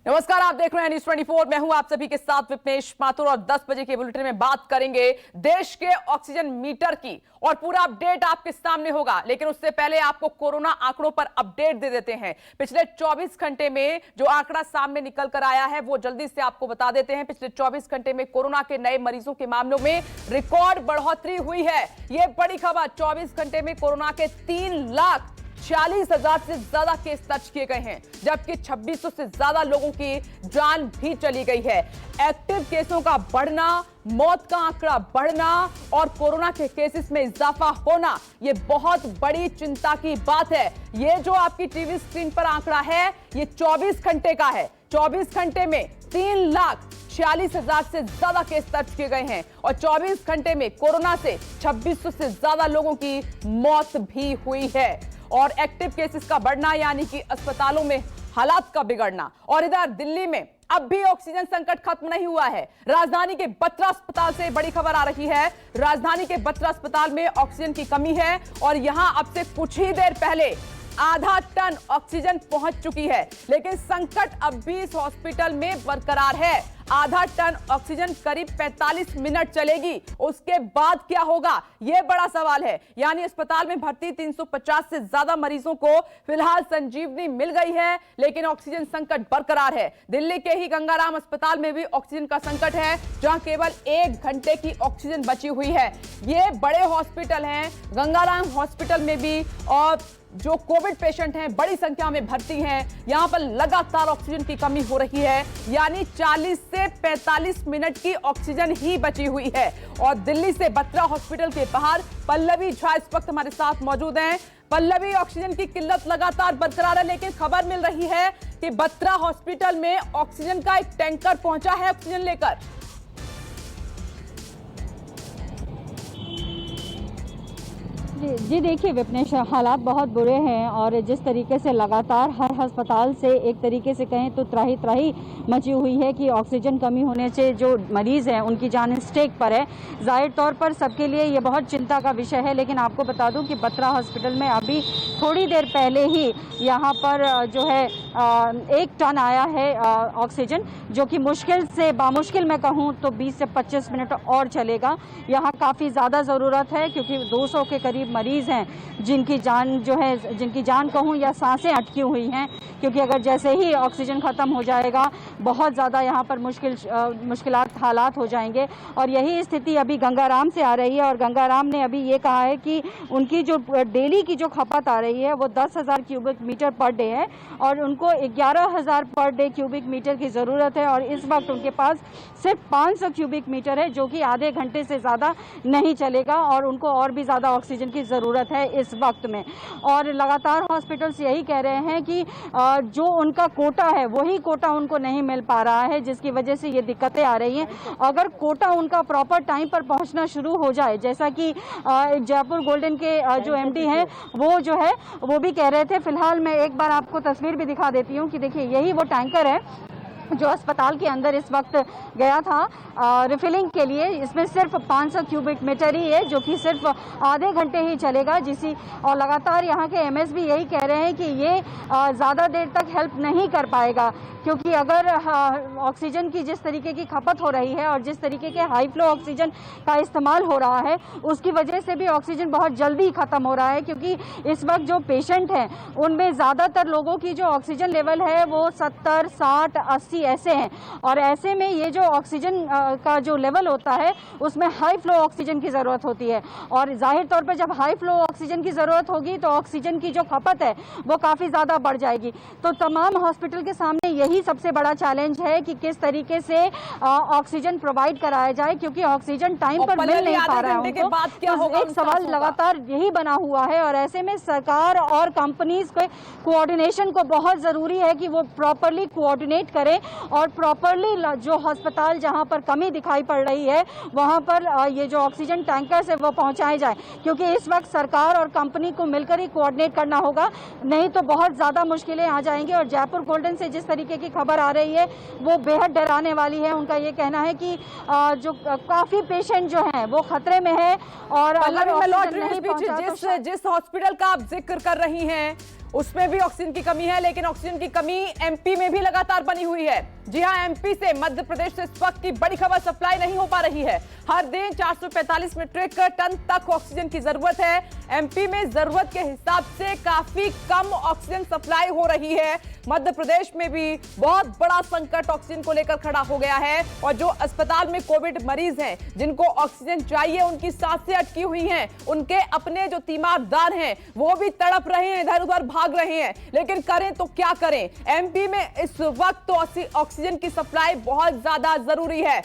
नमस्कार, आप देख रहे हैं न्यूज 24। मैं हूं आप सभी के साथ विपनेश माथुर और 10 बजे के बुलेटिन में बात करेंगे देश के ऑक्सीजन मीटर की और पूरा अपडेट आपके सामने होगा। लेकिन उससे पहले आपको कोरोना आंकड़ों पर अपडेट दे देते हैं। पिछले 24 घंटे में जो आंकड़ा सामने निकल कर आया है वो जल्दी से आपको बता देते हैं। पिछले 24 घंटे में कोरोना के नए मरीजों के मामलों में रिकॉर्ड बढ़ोतरी हुई है। ये बड़ी खबर, 24 घंटे में कोरोना के 3,40,000 से ज्यादा केस दर्ज किए गए हैं, जबकि 2600 से ज्यादा लोगों की जान भी चली गई है। एक्टिव केसों का बढ़ना, मौत का आंकड़ा बढ़ना और कोरोना के केसेस में इजाफा होना, ये बहुत बड़ी चिंता की बात है। ये जो आपकी टीवी स्क्रीन पर आंकड़ा है, ये 24 घंटे का है। 24 घंटे में 3,40,000 से ज्यादा केस दर्ज किए गए हैं और 24 घंटे में कोरोना से 2600 से ज्यादा लोगों की मौत भी हुई है। और एक्टिव केसेस का बढ़ना यानी कि अस्पतालों में हालात का बिगड़ना। और इधर दिल्ली में अब भी ऑक्सीजन संकट खत्म नहीं हुआ है। राजधानी के बत्रा अस्पताल से बड़ी खबर आ रही है। राजधानी के बत्रा अस्पताल में ऑक्सीजन की कमी है और यहां अब से कुछ ही देर पहले आधा टन ऑक्सीजन पहुंच चुकी है, लेकिन संकट अब भी इस हॉस्पिटल में बरकरार है। आधा टन ऑक्सीजन करीब 45 मिनट चलेगी, उसके बाद क्या होगा, यह बड़ा सवाल है। यानी अस्पताल में भर्ती 350 से ज्यादा मरीजों को फिलहाल संजीवनी मिल गई है, लेकिन ऑक्सीजन संकट बरकरार है। दिल्ली के ही गंगाराम अस्पताल में भी ऑक्सीजन का संकट है, जहां केवल 1 घंटे की ऑक्सीजन बची हुई है। ये बड़े हॉस्पिटल हैं, गंगाराम हॉस्पिटल में भी और जो कोविड पेशेंट हैं बड़ी संख्या में भर्ती हैं, यहां पर लगातार ऑक्सीजन की कमी हो रही है। यानी 40 से 45 मिनट की ऑक्सीजन ही बची हुई है। और दिल्ली से बत्रा हॉस्पिटल के बाहर पल्लवी झा इस वक्त हमारे साथ मौजूद हैं। पल्लवी, ऑक्सीजन की किल्लत लगातार बरकरार है, लेकिन खबर मिल रही है कि बत्रा हॉस्पिटल में ऑक्सीजन का एक टैंकर पहुंचा है ऑक्सीजन लेकर। जी देखिए विपनेश, हालात बहुत बुरे हैं और जिस तरीके से लगातार हर अस्पताल से एक तरीके से कहें तो त्राही त्राही मची हुई है कि ऑक्सीजन कमी होने से जो मरीज़ हैं उनकी जान स्टेक पर है। जाहिर तौर पर सबके लिए ये बहुत चिंता का विषय है। लेकिन आपको बता दूं कि बत्रा हॉस्पिटल में अभी थोड़ी देर पहले ही यहाँ पर जो है 1 टन आया है ऑक्सीजन, जो कि मुश्किल से बामुश्किल मैं कहूँ तो 20 से 25 मिनट और चलेगा। यहाँ काफ़ी ज़्यादा ज़रूरत है क्योंकि 200 के करीब मरीज़ हैं जिनकी जान कहूँ या सांसें अटकी हुई हैं, क्योंकि अगर जैसे ही ऑक्सीजन ख़त्म हो जाएगा बहुत ज़्यादा यहाँ पर मुश्किलात हालात हो जाएंगे। और यही स्थिति अभी गंगाराम से आ रही है और गंगाराम ने अभी ये कहा है कि उनकी जो डेली की जो खपत आ रही है वो 10,000 क्यूबिक मीटर पर डे है और उनको 11,000 पर डे क्यूबिक मीटर की ज़रूरत है। और इस वक्त उनके पास सिर्फ 500 क्यूबिक मीटर है, जो कि आधे घंटे से ज़्यादा नहीं चलेगा और उनको और भी ज़्यादा ऑक्सीजन की ज़रूरत है इस वक्त में। और लगातार हॉस्पिटल्स यही कह रहे हैं कि जो उनका कोटा है वही कोटा उनको नहीं मिल पा रहा है, जिसकी वजह से ये दिक्कतें आ रही हैं। अगर कोटा उनका प्रॉपर टाइम पर पहुंचना शुरू हो जाए, जैसा कि जयपुर गोल्डन के जो एमडी हैं वो जो है वो भी कह रहे थे। फिलहाल मैं एक बार आपको तस्वीर भी दिखा देती हूँ कि देखिए यही वो टैंकर है जो अस्पताल के अंदर इस वक्त गया था रिफिलिंग के लिए। इसमें सिर्फ 500 क्यूबिक मीटर ही है, जो कि सिर्फ आधे घंटे ही चलेगा। और लगातार यहाँ के एमएस भी यही कह रहे हैं कि ये ज़्यादा देर तक हेल्प नहीं कर पाएगा, क्योंकि अगर ऑक्सीजन की जिस तरीके की खपत हो रही है और जिस तरीके के हाई फ्लो ऑक्सीजन का इस्तेमाल हो रहा है उसकी वजह से भी ऑक्सीजन बहुत जल्दी ख़त्म हो रहा है। क्योंकि इस वक्त जो पेशेंट हैं उनमें ज़्यादातर लोगों की जो ऑक्सीजन लेवल है वो 70, 60, 80 ऐसे हैं। और ऐसे में ये जो ऑक्सीजन का जो लेवल होता है उसमें हाई फ्लो ऑक्सीजन की ज़रूरत होती है। और जाहिर तौर पर जब हाई फ्लो ऑक्सीजन की ज़रूरत होगी तो ऑक्सीजन की जो खपत है वो काफ़ी ज़्यादा बढ़ जाएगी। तो तमाम हॉस्पिटल के सामने यही सबसे बड़ा चैलेंज है कि किस तरीके से ऑक्सीजन प्रोवाइड कराया जाए, क्योंकि ऑक्सीजन टाइम पर मिल नहीं पा रहा है उनको। तो एक सवाल लगातार यही बना हुआ है और ऐसे में सरकार और कंपनीज के कोऑर्डिनेशन को बहुत ज़रूरी है कि वो प्रॉपरली कोऑर्डिनेट करें और प्रॉपरली जो अस्पताल जहां पर कमी दिखाई पड़ रही है वहां पर ये जो ऑक्सीजन टैंकर्स है वो पहुंचाए जाए, क्योंकि इस वक्त सरकार और कंपनी को मिलकर ही कोऑर्डिनेट करना होगा, नहीं तो बहुत ज़्यादा मुश्किलें आ जाएंगी। और जयपुर गोल्डन से जिस तरीके की खबर आ रही है वो बेहद डराने वाली है। उनका ये कहना है कि जो काफ़ी पेशेंट जो हैं वो खतरे में है। और अगर जिस हॉस्पिटल का आप जिक्र कर रही हैं उसमें भी ऑक्सीजन की कमी है, लेकिन ऑक्सीजन की कमी एमपी में भी लगातार बनी हुई है। जी हां, एमपी से मध्य प्रदेश से इस वक्त की बड़ी खबर सप्लाई नहीं हो पा रही है। हर दिन 445 मीट्रिक टन तक ऑक्सीजन की जरूरत है। एमपी में जरूरत के हिसाब से काफी कम ऑक्सीजन सप्लाई हो रही है। मध्य प्रदेश में भी बहुत बड़ा संकट ऑक्सीजन को लेकर खड़ा हो गया है और जो अस्पताल में कोविड मरीज हैं, जिनको ऑक्सीजन चाहिए, उनकी सांसें अटकी हुई हैं, उनके अपने जो तीमारदार हैं वो भी तड़प रहे हैं, इधर उधर भाग रहे हैं। लेकिन करें तो क्या करें? एमपी में इस वक्त तो ऑक्सीजन की सप्लाई बहुत ज्यादा जरूरी है।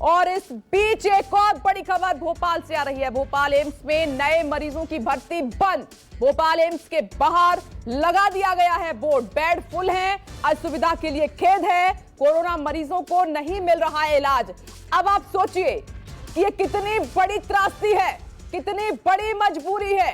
और इस बीच एक और बड़ी खबर भोपाल से आ रही है। भोपाल एम्स में नए मरीजों की भर्ती बंद। भोपाल एम्स के बाहर लगा दिया गया है बोर्ड, बेड फुल हैं, असुविधा के लिए खेद है, कोरोना मरीजों को नहीं मिल रहा है इलाज। अब आप सोचिए कि ये कितनी बड़ी त्रासदी है, कितनी बड़ी मजबूरी है,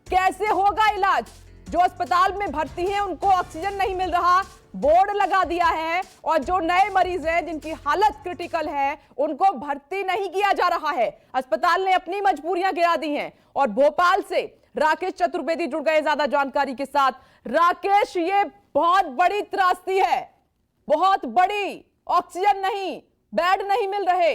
कैसे होगा इलाज? जो अस्पताल में भर्ती हैं उनको ऑक्सीजन नहीं मिल रहा, बोर्ड लगा दिया है, और जो नए मरीज हैं जिनकी हालत क्रिटिकल है उनको भर्ती नहीं किया जा रहा है। अस्पताल ने अपनी मजबूरियां गिरा दी हैं। और भोपाल से राकेश चतुर्वेदी जुड़ गए ज्यादा जानकारी के साथ। राकेश, ये बहुत बड़ी त्रासदी है, बहुत बड़ी। ऑक्सीजन नहीं, बेड नहीं मिल रहे।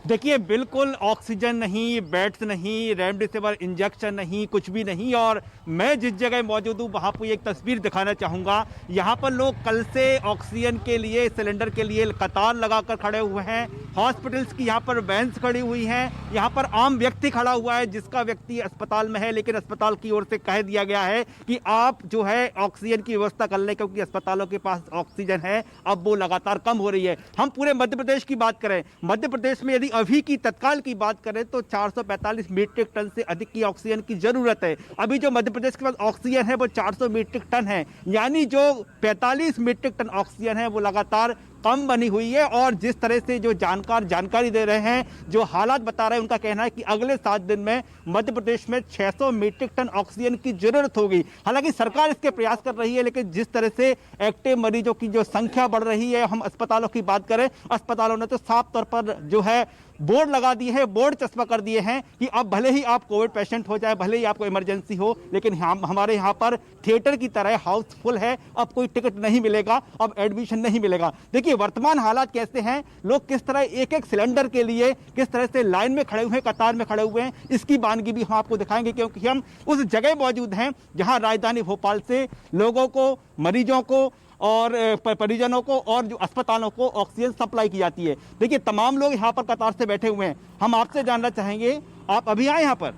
देखिए, बिल्कुल ऑक्सीजन नहीं, बेड्स नहीं, रेमडेसिविर इंजेक्शन नहीं, कुछ भी नहीं। और मैं जिस जगह मौजूद हूँ वहाँ पर एक तस्वीर दिखाना चाहूँगा। यहाँ पर लोग कल से ऑक्सीजन के लिए, सिलेंडर के लिए कतार लगाकर खड़े हुए हैं। हॉस्पिटल्स की यहाँ पर वैन्स खड़ी हुई हैं। यहाँ पर आम व्यक्ति खड़ा हुआ है जिसका व्यक्ति अस्पताल में है, लेकिन अस्पताल की ओर से कह दिया गया है कि आप जो है ऑक्सीजन की व्यवस्था कर लें, क्योंकि अस्पतालों के पास ऑक्सीजन है, अब वो लगातार कम हो रही है। हम पूरे मध्य प्रदेश की बात करें, मध्य प्रदेश में यदि अभी की तत्काल की बात करें तो 445 मीट्रिक टन से अधिक की ऑक्सीजन की जरूरत है। अभी जो मध्य प्रदेश के पास ऑक्सीजन है वो 400 मीट्रिक टन है, यानी जो 45 मीट्रिक टन ऑक्सीजन है वो लगातार कम बनी हुई है। और जिस तरह से जो जानकारी दे रहे हैं, जो हालात बता रहे हैं, उनका कहना है कि अगले 7 दिन में मध्य प्रदेश में 600 मीट्रिक टन ऑक्सीजन की जरूरत होगी। हालांकि सरकार इसके प्रयास कर रही है, लेकिन जिस तरह से एक्टिव मरीजों की जो संख्या बढ़ रही है, हम अस्पतालों की बात करें, अस्पतालों ने तो साफ तौर पर जो है बोर्ड लगा दिए हैं, बोर्ड चस्पा कर दिए हैं कि अब भले ही आप कोविड पेशेंट हो जाए, भले ही आपको इमरजेंसी हो, लेकिन हमारे यहाँ पर थिएटर की तरह हाउसफुल है, अब कोई टिकट नहीं मिलेगा, अब एडमिशन नहीं मिलेगा। देखिए वर्तमान हालात कैसे हैं, लोग किस तरह एक एक सिलेंडर के लिए किस तरह से लाइन में खड़े हुए हैं, कतार में खड़े हुए हैं, इसकी वानगी भी हम आपको दिखाएंगे, क्योंकि हम उस जगह मौजूद हैं जहां राजधानी भोपाल से लोगों को, मरीजों को और परिजनों को और जो अस्पतालों को ऑक्सीजन सप्लाई की जाती है। देखिए तमाम लोग यहाँ पर कतार से बैठे हुए हैं। हम आपसे जानना चाहेंगे, आप अभी आए यहाँ पर?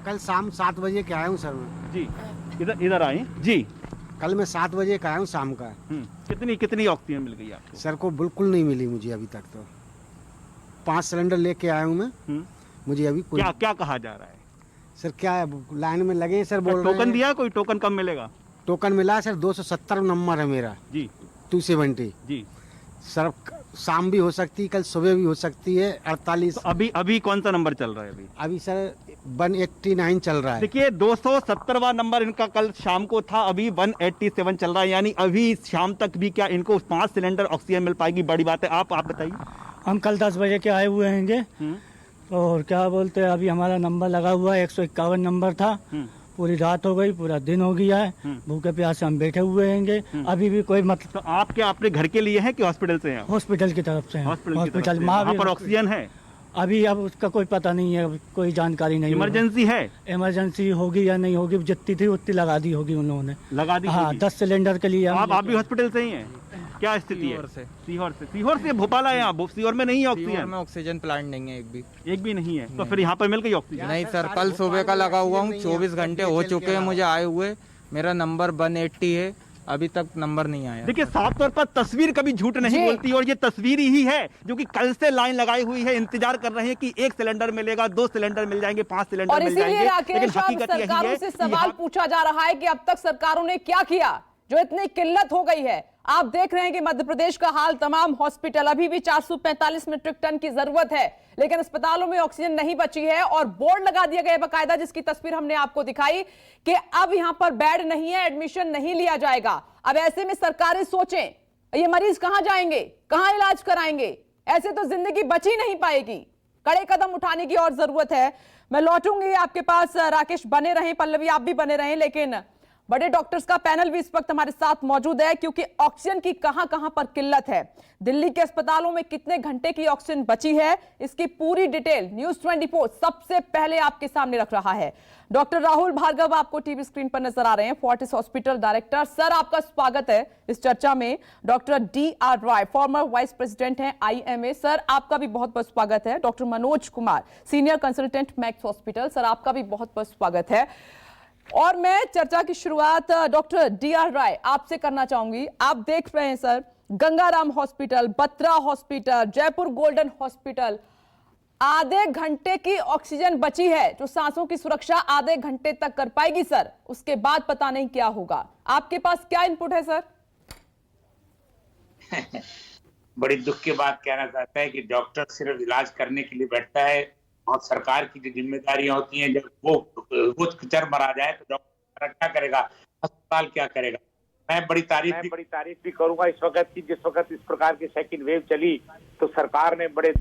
कल शाम 7 बजे के आया हूँ सर मैं। जी, इधर आए जी। कल मैं 7 बजे का आया हूँ शाम का। कितनी ऑक्सीजन मिल गई आपको? सर को बिल्कुल नहीं मिली मुझे अभी तक। तो 5 सिलेंडर लेके आया हूँ मैं। मुझे अभी क्या कहा जा रहा है? सर क्या है, लाइन में लगे सर, बोल रहे हैं। टोकन दिया? कोई टोकन कब मिलेगा? टोकन मिला सर, 270 नंबर है मेरा जी, 270 जी। सर शाम भी हो सकती है, कल सुबह भी हो सकती है। 48 तो अभी कौन सा नंबर चल रहा है? अभी सर 189 चल रहा है। देखिए 270वां नंबर इनका कल शाम को था, अभी 187 चल रहा है, यानी अभी शाम तक भी क्या इनको 5 सिलेंडर ऑक्सीजन मिल पाएगी? बड़ी बात है। आप बताइए। हम कल 10 बजे के आए हुए हैंगे और क्या बोलते हैं, अभी हमारा नंबर लगा हुआ है, 151 नंबर था। पूरी रात हो गई, पूरा दिन हो गया है, भूखे प्यासे हम बैठे हुए हैंगे। अभी भी कोई मतलब। तो आप क्या अपने घर के लिए हैं कि हॉस्पिटल से हैं? हॉस्पिटल की तरफ से हैं। हॉस्पिटल वहाँ पर ऑक्सीजन है? अभी अब उसका कोई पता नहीं है, कोई जानकारी नहीं। इमरजेंसी है? इमरजेंसी होगी या नहीं होगी, जितनी थी उतनी लगा दी होगी उन्होंने। लगा दी? हाँ, 10 सिलेंडर के लिए। आप भी हॉस्पिटल से ही हैं? क्या स्थिति है? सीहोर से भोपाल आए आप? सीहोर में नहीं है ऑक्सीजन? में ऑक्सीजन प्लांट नहीं है, एक भी नहीं है। तो फिर यहाँ पर मिल गई ऑक्सीजन? नहीं सर, कल सुबह का लगा हुआ हूँ, 24 घंटे हो चुके हैं मुझे आए हुए। मेरा नंबर 180 है, अभी तक नंबर नहीं आया। देखिए साफ तौर पर तस्वीर कभी झूठ नहीं बोलती, और ये तस्वीर ही है जो कि कल से लाइन लगाई हुई है, इंतजार कर रहे हैं कि 1 सिलेंडर मिलेगा, 2 सिलेंडर मिल जाएंगे, 5 सिलेंडर मिल जाएंगे। लेकिन सरकारों से सवाल पूछा जा रहा है कि अब तक सरकारों ने क्या किया जो इतनी किल्लत हो गई है। आप देख रहे हैं कि मध्य प्रदेश का हाल, तमाम हॉस्पिटल, अभी भी 445 मीट्रिक टन की जरूरत है, लेकिन अस्पतालों में ऑक्सीजन नहीं बची है। और बोर्ड लगा दिया गया बकायदा, जिसकी तस्वीर हमने आपको दिखाई कि अब यहां पर बेड नहीं है, एडमिशन नहीं लिया जाएगा। अब ऐसे में सरकारें सोचें, ये मरीज कहां जाएंगे, कहां इलाज कराएंगे? ऐसे तो जिंदगी बच ही नहीं पाएगी। कड़े कदम उठाने की और जरूरत है। मैं लौटूंगी आपके पास। राकेश बने रहें, पल्लवी आप भी बने रहें, लेकिन बड़े डॉक्टर्स का पैनल भी इस वक्त हमारे साथ मौजूद है, क्योंकि ऑक्सीजन की कहां पर किल्लत है, दिल्ली के अस्पतालों में कितने घंटे की ऑक्सीजन बची है, इसकी पूरी डिटेल न्यूज़ 24 सबसे पहले आपके सामने रख रहा है। डॉक्टर राहुल भार्गव आपको टीवी स्क्रीन पर नजर आ रहे हैं, फोर्टिस हॉस्पिटल डायरेक्टर। सर आपका स्वागत है इस चर्चा में। डॉक्टर DR राय फॉर्मर वाइस प्रेसिडेंट हैं IMA, सर आपका भी बहुत बहुत स्वागत है। Doctor Manoj Kumar senior consultant max hospital, sir आपका भी बहुत बहुत स्वागत है। और मैं चर्चा की शुरुआत डॉक्टर DR राय आपसे करना चाहूंगी। आप देख रहे हैं sir, Gangaram hospital, Batra hospital, Jaipur golden hospital, आधे घंटे की ऑक्सीजन बची है जो सांसों की सुरक्षा आधे घंटे तक कर पाएगी सर, उसके बाद पता नहीं क्या होगा। आपके पास क्या इनपुट है सर? बड़ी दुख की बात कहना चाहता है कि डॉक्टर सिर्फ इलाज करने के लिए बैठता है और सरकार की जो जिम्मेदारियां होती हैं, जब वो चर मरा जाए तो डॉक्टर क्या करेगा, अस्पताल क्या करेगा। मैं बड़ी तारीफ भी करूंगा इस वक्त की, जिस वक्त इस प्रकार की सेकंड वेव चली तो सरकार ने बड़े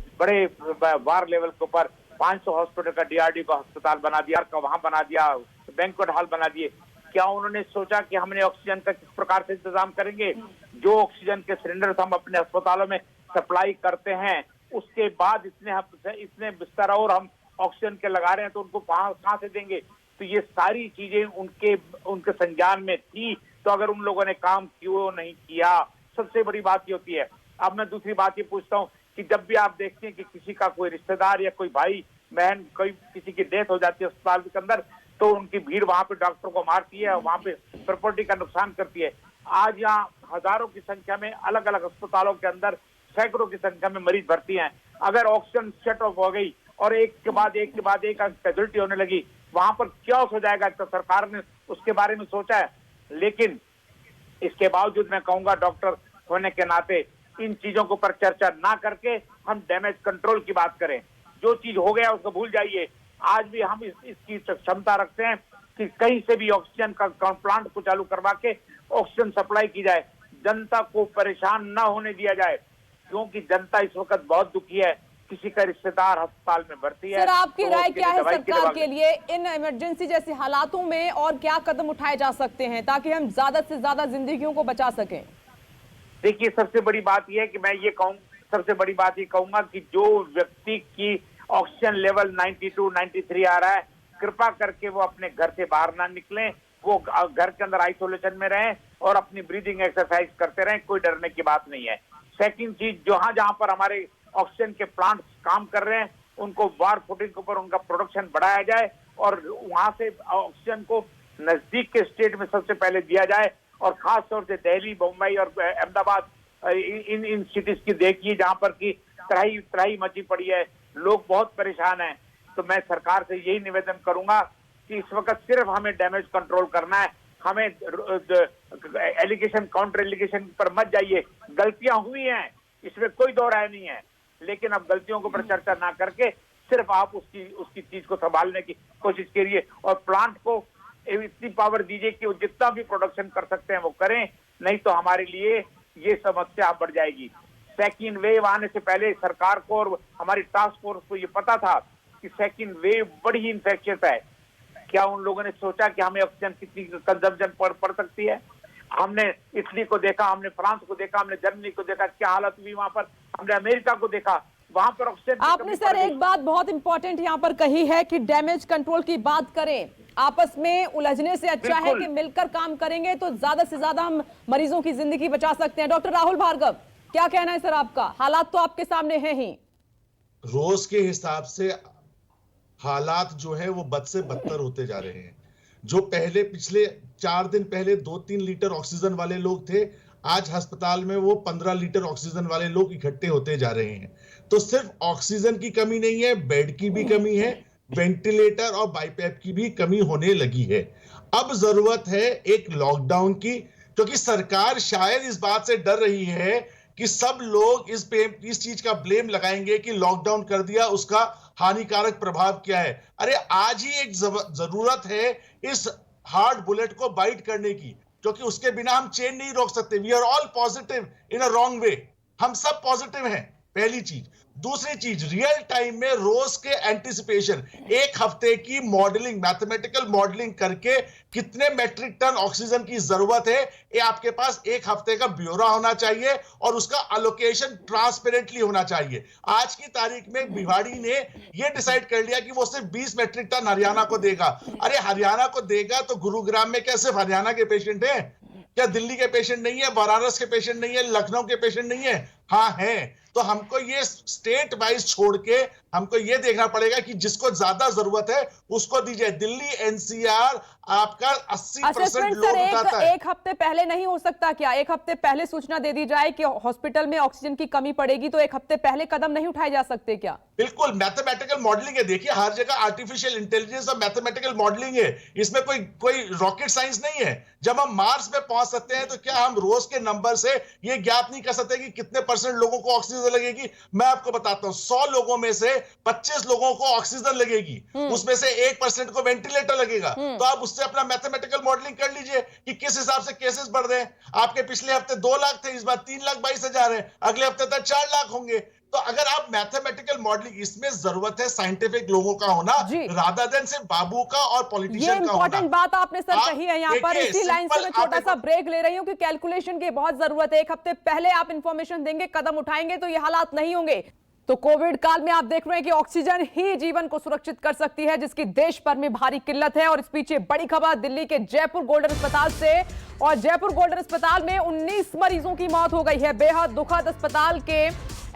वार लेवल के ऊपर 500 हॉस्पिटल का DRD का अस्पताल बना दिया, वहां बना दिया, बैंक्वेट हॉल बना दिए। क्या उन्होंने सोचा कि हमने ऑक्सीजन का किस प्रकार से इंतजाम करेंगे? जो ऑक्सीजन के सिलेंडर हम अपने अस्पतालों में सप्लाई करते हैं, उसके बाद इतने बिस्तर और हम ऑक्सीजन के लगा रहे हैं तो उनको कहां से देंगे? तो ये सारी चीजें उनके संज्ञान में थी, तो अगर उन लोगों ने काम क्यों नहीं किया? सबसे बड़ी बात ये होती है। अब मैं दूसरी बात ये पूछता हूँ कि जब भी आप देखते हैं कि किसी का कोई रिश्तेदार या कोई भाई बहन किसी की डेथ हो जाती है अस्पताल के अंदर, तो उनकी भीड़ वहां पे डॉक्टर को मारती है, वहां पे प्रॉपर्टी का नुकसान करती है। आज यहाँ हजारों की संख्या में अलग अलग अस्पतालों के अंदर सैकड़ों की संख्या में मरीज भर्ती हैं। अगर ऑक्सीजन शट ऑफ हो गई और एक के बाद एक कैजुअलिटी होने लगी, वहां पर क्या हो जाएगा? तो सरकार ने उसके बारे में सोचा है, लेकिन इसके बावजूद मैं कहूंगा डॉक्टर होने के नाते इन चीजों के ऊपर चर्चा ना करके हम डैमेज कंट्रोल की बात करें। जो चीज हो गया उसको भूल जाइए। आज भी हम इसकी क्षमता रखते हैं कि कहीं से भी ऑक्सीजन का प्लांट को चालू करवा के ऑक्सीजन सप्लाई की जाए, जनता को परेशान ना होने दिया जाए, क्योंकि जनता इस वक्त बहुत दुखी है। किसी का रिश्तेदार अस्पताल में भर्ती है। सर आपकी राय क्या है सरकार के लिए इन इमरजेंसी जैसे हालातों में, और क्या कदम उठाए जा सकते हैं ताकि हम ज्यादा से ज्यादा जिंदगियों को बचा सकें? देखिए, सबसे बड़ी बात यह है कि मैं ये कहूंगा कि जो व्यक्ति की ऑक्सीजन लेवल 92, 93 आ रहा है, कृपा करके वो अपने घर से बाहर ना निकलें, वो घर के अंदर आइसोलेशन में रहें और अपनी ब्रीदिंग एक्सरसाइज करते रहें। कोई डरने की बात नहीं है। सेकंड चीज, जहां पर हमारे ऑक्सीजन के प्लांट काम कर रहे हैं, उनको वार फुटिंग के ऊपर उनका प्रोडक्शन बढ़ाया जाए और वहां से ऑक्सीजन को नजदीक के स्टेट में सबसे पहले दिया जाए। और खास तौर से दिल्ली, मुंबई और अहमदाबाद, इन सिटीज की देखिए जहां पर की त्राही मची पड़ी है, लोग बहुत परेशान हैं। तो मैं सरकार से यही निवेदन करूंगा कि इस वक्त सिर्फ हमें डैमेज कंट्रोल करना है, हमें एलिगेशन काउंटर एलिगेशन पर मत जाइए। गलतियां हुई हैं, इसमें कोई दो राय नहीं है, लेकिन अब गलतियों के ऊपर चर्चा ना करके सिर्फ आप उसकी चीज को संभालने की कोशिश करिए और प्लांट को इतनी पावर दीजिए कि वो जितना भी प्रोडक्शन कर सकते हैं वो करें, नहीं तो हमारे लिए ये समस्या बढ़ जाएगी। सेकंड वेव आने से पहले सरकार को और हमारी टास्क फोर्स को ये पता था कि सेकंड वेव बड़ी ही इंफेक्शियस है। क्या उन लोगों ने सोचा कि हमें ऑक्सीजन कितनी कंजम्पशन पड़ सकती है? हमने इटली को देखा, हमने फ्रांस को देखा, हमने जर्मनी को देखा, क्या हालत हुई वहां पर, हमने अमेरिका को देखा, वहां पर ऑक्सीजन। आपने सर एक बात बहुत इंपॉर्टेंट यहाँ पर कही है कि डैमेज कंट्रोल की बात करें। आपस में उलझने से अच्छा है कि मिलकर काम करेंगे तो ज्यादा से ज्यादा हम मरीजों की जिंदगी बचा सकते हैं। डॉक्टर राहुल भार्गव, क्या कहना है सर आपका? हालात तो आपके सामने है ही, रोज के हिसाब से हालात जो है वो बद से बदतर होते जा रहे हैं। जो पिछले 4 दिन पहले 2-3 लीटर ऑक्सीजन वाले लोग थे, आज अस्पताल में वो 15 लीटर ऑक्सीजन वाले लोग इकट्ठे होते जा रहे हैं। तो सिर्फ ऑक्सीजन की कमी नहीं है, बेड की भी कमी है, वेंटिलेटर और बाईपैप की भी कमी होने लगी है। अब जरूरत है एक लॉकडाउन की, क्योंकि सरकार शायद इस बात से डर रही है कि सब लोग इस चीज का ब्लेम लगाएंगे कि लॉकडाउन कर दिया, उसका हानिकारक प्रभाव क्या है। अरे आज ही एक जरूरत है इस हार्ड बुलेट को बाइट करने की, क्योंकि उसके बिना हम चेन नहीं रोक सकते। We are all positive in a wrong way. हम सब पॉजिटिव हैं, पहली चीज। दूसरी चीज, रियल टाइम में रोज के एंटिसिपेशन, एक हफ्ते की मॉडलिंग, मैथमेटिकल मॉडलिंग करके कितने मेट्रिक टन ऑक्सीजन की जरूरत है, ये आपके पास एक हफ्ते का ब्यौरा होना चाहिए और उसका अलोकेशन ट्रांसपेरेंटली होना चाहिए। आज की तारीख में भिवाड़ी ने यह डिसाइड कर लिया कि वो सिर्फ 20 मेट्रिक टन हरियाणा को देगा। अरे हरियाणा को देगा तो गुरुग्राम में क्या सिर्फ हरियाणा के पेशेंट हैं? क्या दिल्ली के पेशेंट नहीं है, वाराणसी के पेशेंट नहीं है, लखनऊ के पेशेंट नहीं है? हाँ है। तो हमको ये स्टेट वाइज छोड़ के हमको ये देखना पड़ेगा कि जिसको ज्यादा जरूरत है उसको दीजिए। दिल्ली एनसीआर आपका 80% लोड उठाता है। एक हफ्ते पहले नहीं हो सकता क्या? एक हफ्ते पहले सूचना दे दी जाए कि हॉस्पिटल में ऑक्सीजन की कमी पड़ेगी, तो एक हफ्ते पहले कदम नहीं उठाए जा सकते क्या? बिल्कुल, मैथमेटिकल मॉडलिंग है। देखिए हर जगह आर्टिफिशियल इंटेलिजेंस और मैथमेटिकल मॉडलिंग है, इसमें कोई रॉकेट साइंस नहीं है। जब हम मार्स पे पहुंच सकते हैं तो क्या हम रोज के नंबर से ये ज्ञात नहीं कर सकते कि कितने % लोगों को ऑक्सीजन लगेगी? मैं आपको बताता हूं, 100 लोगों में से 25 लोगों को ऑक्सीजन लगेगी, उसमें से 1% को वेंटिलेटर लगेगा। तो आप उससे अपना मैथमेटिकल मॉडलिंग कर लीजिए कि किस हिसाब से केसेस बढ़ रहे हैं। आपके पिछले हफ्ते 2 लाख थे, इस बार 3,22,000 है, अगले हफ्ते तक 4 लाख होंगे। तो अगर आप मैथमेटिकल मॉडलिंग, इसमें जरूरत है साइंटिफिक लोगों का होना रादर देन सिर्फ बाबू का और पॉलिटिशियन का होना। इंपॉर्टेंट बात आपने सर कही है यहाँ पर। इसी लाइन से मैं छोटा सा ब्रेक ले रही हूँ कि कैलकुलेशन की बहुत जरूरत है। एक हफ्ते पहले आप इंफॉर्मेशन देंगे, कदम उठाएंगे तो ये हालात नहीं होंगे। तो कोविड काल में आप देख रहे हैं कि ऑक्सीजन ही जीवन को सुरक्षित कर सकती है, जिसकी देश भर में भारी किल्लत है। और इस पीछे बड़ी खबर दिल्ली के जयपुर गोल्डन अस्पताल से, और जयपुर गोल्डन अस्पताल में 19 मरीजों की मौत हो गई है। बेहद दुखद। अस्पताल के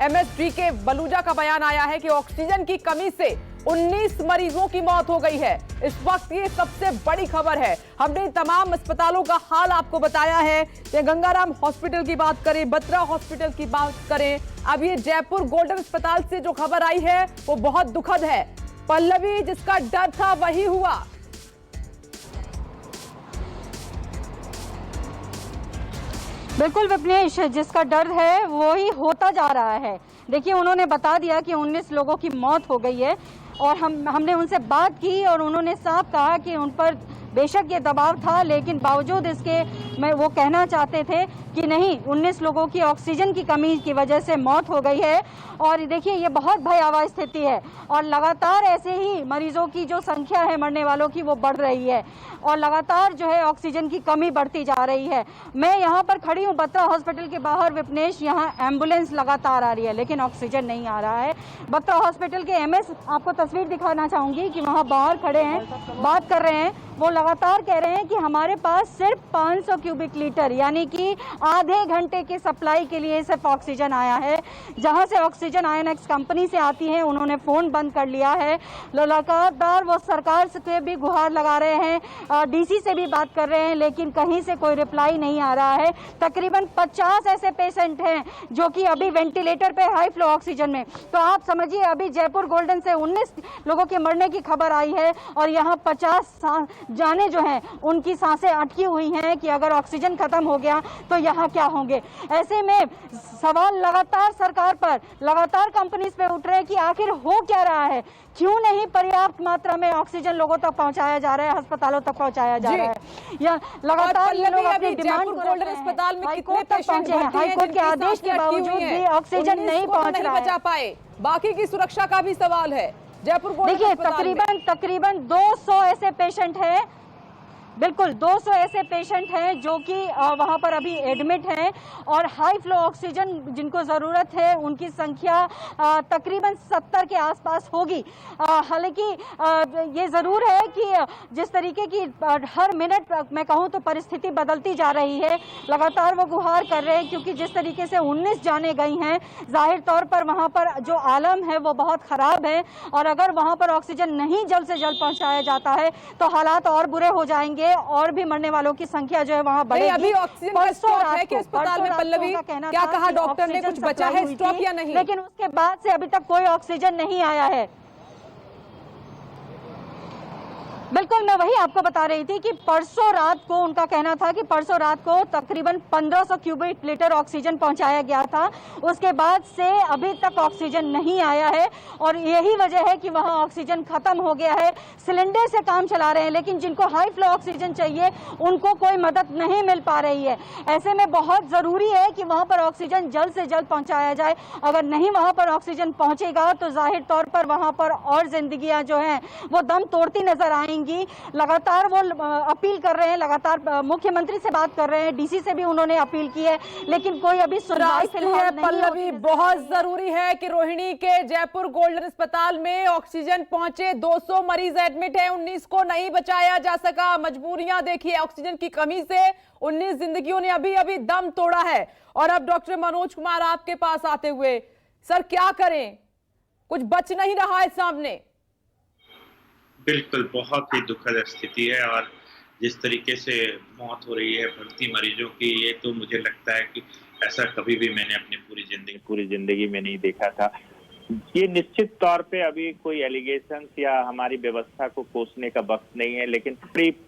एमएसडी के बलूजा का बयान आया है कि ऑक्सीजन की कमी से 19 मरीजों की मौत हो गई है। इस वक्त ये सबसे बड़ी खबर है। हमने तमाम अस्पतालों का हाल आपको बताया है। गंगाराम हॉस्पिटल की बात करें, बत्रा हॉस्पिटल की बात करें, अब ये जयपुर गोल्डन अस्पताल से जो खबर आई है वो बहुत दुखद है। पल्लवी, जिसका डर था वही हुआ। बिल्कुल विपनेश, जिसका डर है वो ही होता जा रहा है। देखिए, उन्होंने बता दिया कि 19 लोगों की मौत हो गई है और हमने उनसे बात की और उन्होंने साफ कहा कि उन पर बेशक ये दबाव था, लेकिन बावजूद इसके वो कहना चाहते थे कि नहीं, 19 लोगों की ऑक्सीजन की कमी की वजह से मौत हो गई है। और देखिए, ये बहुत भयावह स्थिति है और लगातार ऐसे ही मरीजों की जो संख्या है मरने वालों की वो बढ़ रही है और लगातार जो है ऑक्सीजन की कमी बढ़ती जा रही है। मैं यहाँ पर खड़ी हूँ बत्रा हॉस्पिटल के बाहर विपनेश, यहाँ एम्बुलेंस लगातार आ रही है लेकिन ऑक्सीजन नहीं आ रहा है। बत्रा हॉस्पिटल के एमएस, आपको तस्वीर दिखाना चाहूँगी कि वहाँ बाहर खड़े हैं, बात कर रहे हैं। वो लगातार कह रहे हैं कि हमारे पास सिर्फ 500 क्यूबिक लीटर यानी कि आधे घंटे की सप्लाई के लिए सिर्फ ऑक्सीजन आया है। जहां से ऑक्सीजन आयनेक्स कंपनी से आती है, उन्होंने फ़ोन बंद कर लिया है। लगातार वो सरकार से भी गुहार लगा रहे हैं, डीसी से भी बात कर रहे हैं, लेकिन कहीं से कोई रिप्लाई नहीं आ रहा है। तकरीबन 50 ऐसे पेशेंट हैं जो कि अभी वेंटिलेटर पे, हाई फ्लो ऑक्सीजन में। तो आप समझिए, अभी जयपुर गोल्डन से 19 लोगों के मरने की खबर आई है और यहाँ 50 जाने जो हैं उनकी सांसें अटकी हुई हैं कि अगर ऑक्सीजन खत्म हो गया तो यहाँ क्या होंगे। ऐसे में सवाल लगातार सरकार पर, लगातार कंपनीज पे उठ रहे हैं कि आखिर हो क्या रहा है, क्यों नहीं पर्याप्त मात्रा में ऑक्सीजन लोगों तक पहुंचाया जा रहा है, अस्पतालों तक पहुंचाया जा रहा है। या लगातार ये लोग अपनी डिमांड गोल्डन अस्पताल में हाईकोर्ट तक पहुंचे हैं, हाईकोर्ट के आदेश के बावजूद भी ऑक्सीजन नहीं पहुंच रहा है। बचा पाए, बाकी की सुरक्षा का भी सवाल है जयपुर गोल्डन देखिए, अस्पताल तकरीबन 200 ऐसे पेशेंट हैं, बिल्कुल 200 ऐसे पेशेंट हैं जो कि वहाँ पर अभी एडमिट हैं और हाई फ्लो ऑक्सीजन जिनको ज़रूरत है उनकी संख्या तकरीबन 70 के आसपास होगी। हालांकि ये ज़रूर है कि जिस तरीके की हर मिनट मैं कहूँ तो परिस्थिति बदलती जा रही है, लगातार वो गुहार कर रहे हैं क्योंकि जिस तरीके से 19 जाने गई हैं, जाहिर तौर पर वहाँ पर जो आलम है वो बहुत ख़राब है और अगर वहाँ पर ऑक्सीजन नहीं जल्द से जल्द पहुँचाया जाता है तो हालात और बुरे हो जाएंगे और भी मरने वालों की संख्या जो है वहां बढ़ेगी। अभी ऑक्सीजन का स्टॉक है कि अस्पताल में? पल्लवी, क्या कहा डॉक्टर ने, कुछ बचा है स्टॉक या नहीं? लेकिन उसके बाद से अभी तक कोई ऑक्सीजन नहीं आया है। बिल्कुल, मैं वही आपको बता रही थी कि परसों रात को उनका कहना था कि परसों रात को तकरीबन 1500 क्यूबिक लीटर ऑक्सीजन पहुंचाया गया था। उसके बाद से अभी तक ऑक्सीजन नहीं आया है और यही वजह है कि वहां ऑक्सीजन खत्म हो गया है। सिलेंडर से काम चला रहे हैं, लेकिन जिनको हाई फ्लो ऑक्सीजन चाहिए उनको कोई मदद नहीं मिल पा रही है। ऐसे में बहुत ज़रूरी है कि वहाँ पर ऑक्सीजन जल्द से जल्द पहुँचाया जाए। अगर नहीं वहाँ पर ऑक्सीजन पहुँचेगा तो जाहिर तौर पर वहाँ पर और जिंदगियाँ जो हैं वो दम तोड़ती नजर आएंगी। लगातार वो अपील कर रहे हैं, लगातार मुख्यमंत्री से बात कर रहे हैं, डीसी से भी उन्होंने अपील की है, लेकिन कोई अभी सुनवाई फिलहाल नहीं। पल्लवी, बहुत जरूरी है कि रोहिणी के जयपुर गोल्डन अस्पताल में ऑक्सीजन पहुंचे। 200 मरीज एडमिट है, 19 को नहीं बचाया जा सका। मजबूरियां देखिए, ऑक्सीजन की कमी से 19 जिंदगियों ने अभी अभी दम तोड़ा है। और अब डॉक्टर मनोज कुमार आपके पास आते हुए, सर क्या करें, कुछ बच नहीं रहा है सामने। बिल्कुल, बहुत ही दुखद स्थिति है और जिस तरीके से मौत हो रही है भर्ती मरीजों की, ये तो मुझे लगता है कि ऐसा कभी भी मैंने अपनी पूरी जिंदगी में नहीं देखा था। ये निश्चित तौर पे अभी कोई एलिगेशन या हमारी व्यवस्था को कोसने का वक्त नहीं है, लेकिन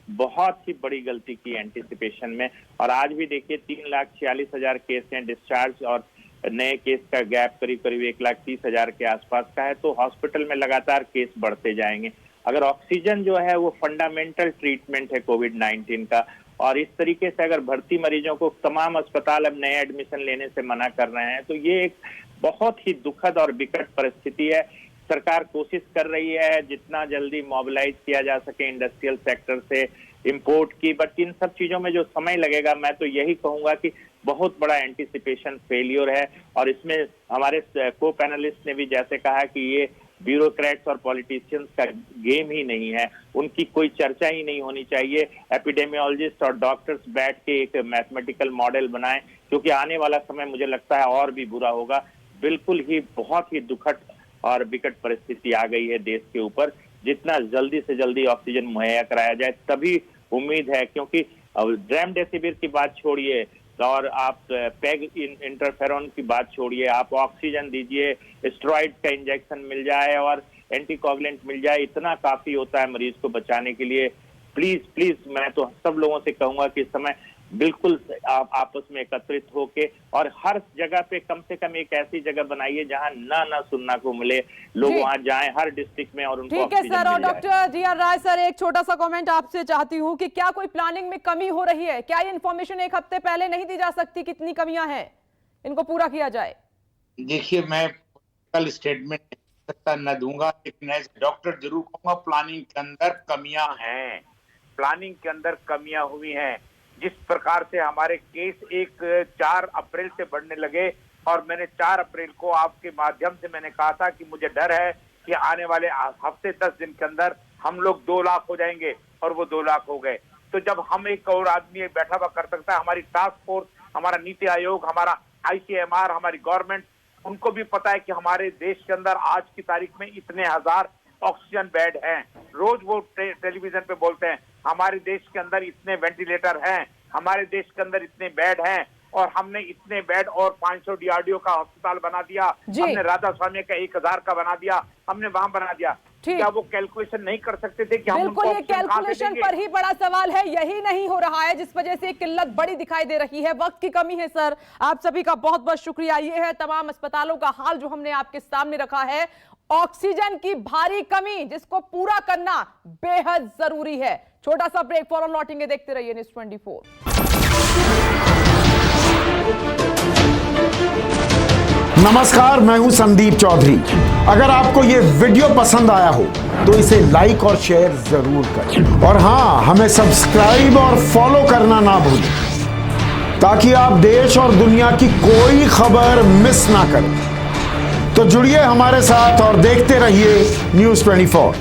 बहुत ही बड़ी गलती की एंटीसिपेशन में। और आज भी देखिए 3,46,000 केस हैं डिस्चार्ज और नए केस का गैप करीब करीब 1,30,000 के आसपास का है। तो हॉस्पिटल में लगातार केस बढ़ते जाएंगे। अगर ऑक्सीजन जो है वो फंडामेंटल ट्रीटमेंट है कोविड-19 का, और इस तरीके से अगर भर्ती मरीजों को तमाम अस्पताल अब नए एडमिशन लेने से मना कर रहे हैं, तो ये एक बहुत ही दुखद और विकट परिस्थिति है। सरकार कोशिश कर रही है जितना जल्दी मोबिलाइज किया जा सके इंडस्ट्रियल सेक्टर से इंपोर्ट की, बट इन सब चीजों में जो समय लगेगा, मैं तो यही कहूंगा कि बहुत बड़ा एंटीसिपेशन फेलियर है। और इसमें हमारे को पैनलिस्ट ने भी जैसे कहा कि ये ब्यूरोक्रेट्स और पॉलिटिशियंस का गेम ही नहीं है, उनकी कोई चर्चा ही नहीं होनी चाहिए। एपिडेमियोलॉजिस्ट और डॉक्टर्स बैठ के एक मैथमेटिकल मॉडल बनाएं, क्योंकि आने वाला समय मुझे लगता है और भी बुरा होगा। बिल्कुल ही बहुत ही दुखद और विकट परिस्थिति आ गई है देश के ऊपर। जितना जल्दी से जल्दी ऑक्सीजन मुहैया कराया जाए तभी उम्मीद है, क्योंकि रेमडेसिविर की बात छोड़िए और आप पेग इंटरफेरॉन की बात छोड़िए, आप ऑक्सीजन दीजिए, स्टेरॉइड का इंजेक्शन मिल जाए और एंटीकोगुलेंट मिल जाए, इतना काफी होता है मरीज को बचाने के लिए। प्लीज प्लीज मैं तो सब लोगों से कहूंगा कि इस समय बिल्कुल आप आपस में एकत्रित होके और हर जगह पे कम से कम एक ऐसी जगह बनाइए जहां ना सुनना को मिले, लोग वहां जाएं हर डिस्ट्रिक्ट में और उनको ठीक है सर। और डॉक्टर जी.आर. राय सर, एक छोटा सा कमेंट आपसे चाहती हूँ कि क्या कोई प्लानिंग में कमी हो रही है? क्या ये इन्फॉर्मेशन एक हफ्ते पहले नहीं दी जा सकती? कितनी कमियां हैं, इनको पूरा किया जाए? देखिए, मैं कल स्टेटमेंट न दूंगा, लेकिन एज डॉक्टर जरूर कहूंगा प्लानिंग के अंदर कमियां हैं। प्लानिंग के अंदर कमियां हुई हैं। जिस प्रकार से हमारे केस 4 अप्रैल से बढ़ने लगे, और मैंने 4 अप्रैल को आपके माध्यम से मैंने कहा था कि मुझे डर है कि आने वाले हफ्ते 10 दिन के अंदर हम लोग 2 लाख हो जाएंगे, और वो 2 लाख हो गए। तो जब हम एक और आदमी बैठा हुआ कर सकता है, हमारी टास्क फोर्स, हमारा नीति आयोग, हमारा ICMR, हमारी गवर्नमेंट, उनको भी पता है कि हमारे देश के अंदर आज की तारीख में इतने हजार ऑक्सीजन बेड हैं। रोज वो टेलीविजन पे बोलते हैं हमारे देश के अंदर इतने वेंटिलेटर हैं, हमारे देश के अंदर इतने बेड हैं, और हमने इतने बेड और 500 DRDO का अस्पताल बना दिया, हमने राधा स्वामी का 1000 का बना दिया, हमने वहां बना दिया। क्या वो कैलकुलेशन नहीं कर सकते थे कि हम बिल्कुल, ये कैलकुलेशन पर ही बड़ा सवाल है। यही नहीं हो रहा है जिस वजह से किल्लत बड़ी दिखाई दे रही है, वक्त की कमी है। सर, आप सभी का बहुत बहुत शुक्रिया। ये है तमाम अस्पतालों का हाल जो हमने आपके सामने रखा है। ऑक्सीजन की भारी कमी जिसको पूरा करना बेहद जरूरी है। छोटा सा ब्रेक, फौरन लौटेंगे, देखते रहिए न्यूज़ 24। नमस्कार, मैं हूं संदीप चौधरी। अगर आपको ये वीडियो पसंद आया हो तो इसे लाइक और शेयर जरूर करें, और हां, हमें सब्सक्राइब और फॉलो करना ना भूलें, ताकि आप देश और दुनिया की कोई खबर मिस ना करें। तो जुड़िए हमारे साथ और देखते रहिए न्यूज़ 24।